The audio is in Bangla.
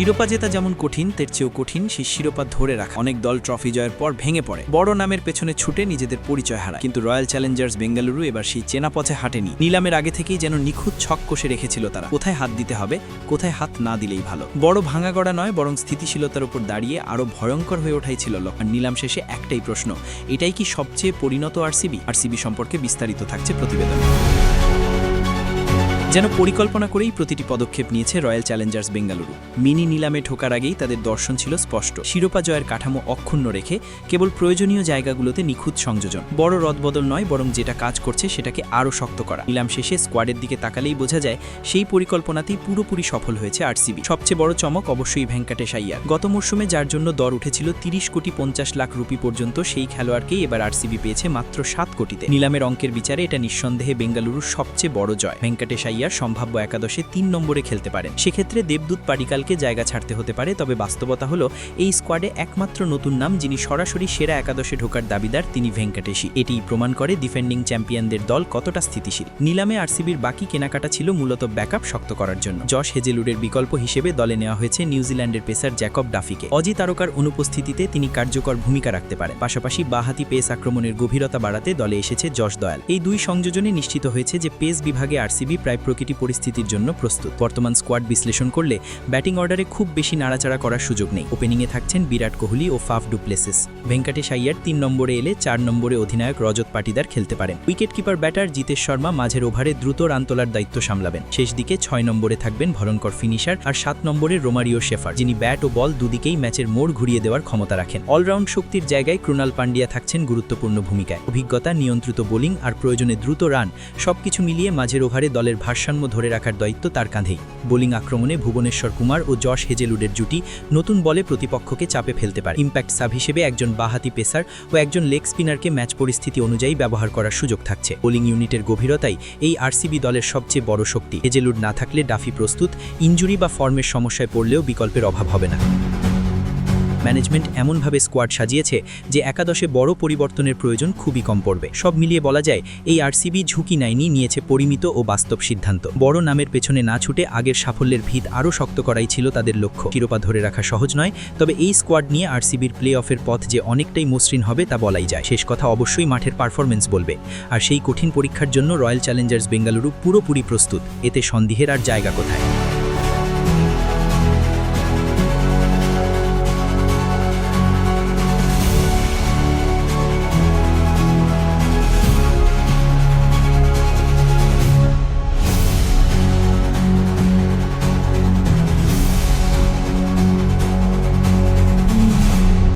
শিরোপা জেতা যেমন কঠিন, তের চেয়েও কঠিন সেই শিরোপা ধরে রাখা। অনেক দল ট্রফি জয়ের পর ভেঙে পড়ে, বড় নামের পেছনে ছুটে নিজেদের পরিচয় হারায়, কিন্তু রয়্যাল চ্যালেঞ্জার্স বেঙ্গালুরু এবার সেই চেনা পথে হাঁটেনি। নিলামের আগে থেকেই যেন নিখুঁত ছক কষে রেখেছিল তারা, কোথায় হাত দিতে হবে, কোথায় হাত না দিলেই ভালো। বড় ভাঙাগড়া নয়, বরং স্থিতিশীলতার উপর দাঁড়িয়ে আরও ভয়ঙ্কর হয়ে ওঠাই ছিল লক্ষ্য। নিলাম শেষে একটাই প্রশ্ন, এটাই কি সবচেয়ে পরিণত আরসিবি সম্পর্কে বিস্তারিত থাকছে প্রতিবেদন। যেন পরিকল্পনা করেই প্রতিটি পদক্ষেপ নিয়েছে রয়্যাল চ্যালেঞ্জার্স বেঙ্গালুরু। মিনি নিলামে ঢোকার আগেই তাদের দর্শন ছিল স্পষ্ট, শিরোপা জয়ের কাঠামো অক্ষুণ্ণ রেখে কেবল প্রয়োজনীয় জায়গাগুলোতে নিখুঁত সংযোজন। বড় রদবদল নয়, বরং যেটা কাজ করছে সেটাকে আরও শক্ত করা। নিলাম শেষে স্কোয়াডের দিকে তাকালেই বোঝা যায় সেই পরিকল্পনাতেই পুরোপুরি সফল হয়েছে আরসিবি। সবচেয়ে বড় চমক অবশ্যই ভেঙ্কাটেশ আইয়ার। গত মরশুমে যার জন্য দর উঠেছিল 30,50,00,000 রুপি পর্যন্ত, সেই খেলোয়াড়কেই এবার আরসিবি পেয়েছে মাত্র 7 কোটিতে। নিলামের অঙ্কের বিচারে এটা নিঃসন্দেহে বেঙ্গালুরুর সবচেয়ে বড় জয়। ভেঙ্কাটেশ সম্ভাব্য একাদশে 3 নম্বরে খেলতে পারেন, সেক্ষেত্রে দেবদূত পাডিকালকে জায়গা ছাড়তে হতে পারে। তবে বাস্তবতা হলো এই স্কোয়াডে একমাত্র নতুন নাম যিনি সরাসরি সেরা একাদশে ঢোকার দাবিদার, তিনি ভেঙ্কাটেশই। এটিই প্রমাণ করে ডিফেন্ডিং চ্যাম্পিয়নদের দল কতটা স্থিতিশীল। নিলামে আরসিবির বাকি কেনাকাটা ছিল মূলত ব্যাকআপ শক্ত করার জন্য। জশ হেজেলউডের বিকল্প হিসেবে দলে নেওয়া হয়েছে নিউজিল্যান্ডের পেসার জ্যাকব ডাফিকে। অজি তারকার অনুপস্থিতিতে তিনি কার্যকর ভূমিকা রাখতে পারেন। পাশাপাশি বাঁহাতি পেস আক্রমণের গভীরতা বাড়াতে দলে এসেছে যশ দয়াল। এই দুই সংযোজনে নিশ্চিত হয়েছে যে পেস বিভাগে আরসিবি প্রায় প্রকৃতি পরিস্থিতির জন্য প্রস্তুত। বর্তমান স্কোয়াড বিশ্লেষণ করলে ব্যাটিং অর্ডারে খুব বেশি নাড়াচাড়া করার সুযোগ নেই। ওপেনিংয়ে থাকছেন বিরাট কোহলি ও Faf du Plessis. Venkatesh Iyer 3 নম্বরে এলে 4 নম্বরে অধিনায়ক রজত পাটিদার খেলতে পারেন। Wicket keeper batter Jitesh Sharma মাঝের ওভারে দ্রুত রান তোলার দায়িত্ব সামলাবেন। শেষ দিকে 6 নম্বরে থাকবেন ভয়ঙ্কর ফিনিশার, আর 7 নম্বরে রোমারিও শেফার, যিনি ব্যাট ও বল দুদিকেই ম্যাচের মোড় ঘুরিয়ে দেওয়ার ক্ষমতা রাখেন। অলরাউন্ড শক্তির জায়গায় ক্রুনাল পান্ডিয়া থাকছেন গুরুত্বপূর্ণ ভূমিকায়। অভিজ্ঞতা, নিয়ন্ত্রিত বোলিং আর প্রয়োজনে দ্রুত রান, সবকিছু মিলিয়ে মাঝের ওভারে দলের ভারসাম্য ধরে রাখার দায়িত্ব তার কাঁধেই। বোলিং আক্রমণে ভুবনেশ্বর কুমার ও জশ হেজেলউডের জুটি নতুন বলে প্রতিপক্ষকে চাপে ফেলতে পারে। ইম্প্যাক্ট সাব হিসেবে একজন বাঁহাতি পেসার ও একজন লেগ স্পিনারকে ম্যাচ পরিস্থিতি অনুযায়ী ব্যবহার করার সুযোগ থাকছে। বোলিং ইউনিটের গভীরতাই এই আরসিবি দলের সবচেয়ে বড় শক্তি। হেজেলউড না থাকলে ডাফি প্রস্তুত, ইনজুরি বা ফর্মের সমস্যায় পড়লেও বিকল্পের অভাব হবে না। ম্যানেজমেন্ট এমনভাবে স্কোয়াড সাজিয়েছে যে একাদশে বড় পরিবর্তনের প্রয়োজন খুবই কম পড়বে। সব মিলিয়ে বলা যায় এই আরসিবি ঝুঁকি নেয়নি, নিয়েছে পরিমিত ও বাস্তব সিদ্ধান্ত। বড় নামের পেছনে না ছুটে আগের সাফল্যের ভিত আরও শক্ত করাই ছিল তাদের লক্ষ্য। শিরোপা ধরে রাখা সহজ নয়, তবে এই স্কোয়াড নিয়ে আরসিবির প্লে অফের পথ যে অনেকটাই মসৃণ হবে তা বলাই যায়। শেষ কথা অবশ্যই মাঠের পারফরমেন্স বলবে, আর সেই কঠিন পরীক্ষার জন্য রয়্যাল চ্যালেঞ্জার্স বেঙ্গালুরু পুরোপুরি প্রস্তুত, এতে সন্দেহের আর জায়গা কোথায়।